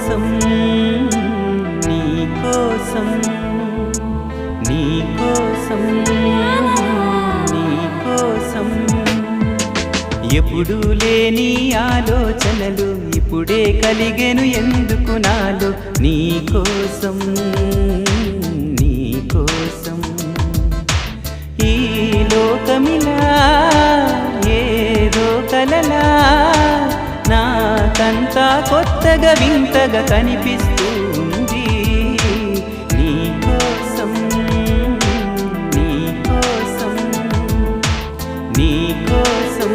కోసం నీ కోసం నీ కోసం నీ కోసం ఎప్పుడూ లేని ఆలోచనలు ఇప్పుడే కలిగెను ఎందుకు నాలో నీ కోసం నీ కోసం ఈ లోకమిలా ఏదో కలలా నాకంతా కొత్తగా వింతగా కనిపిస్తుంది నీ కోసం నీ కోసం నీ కోసం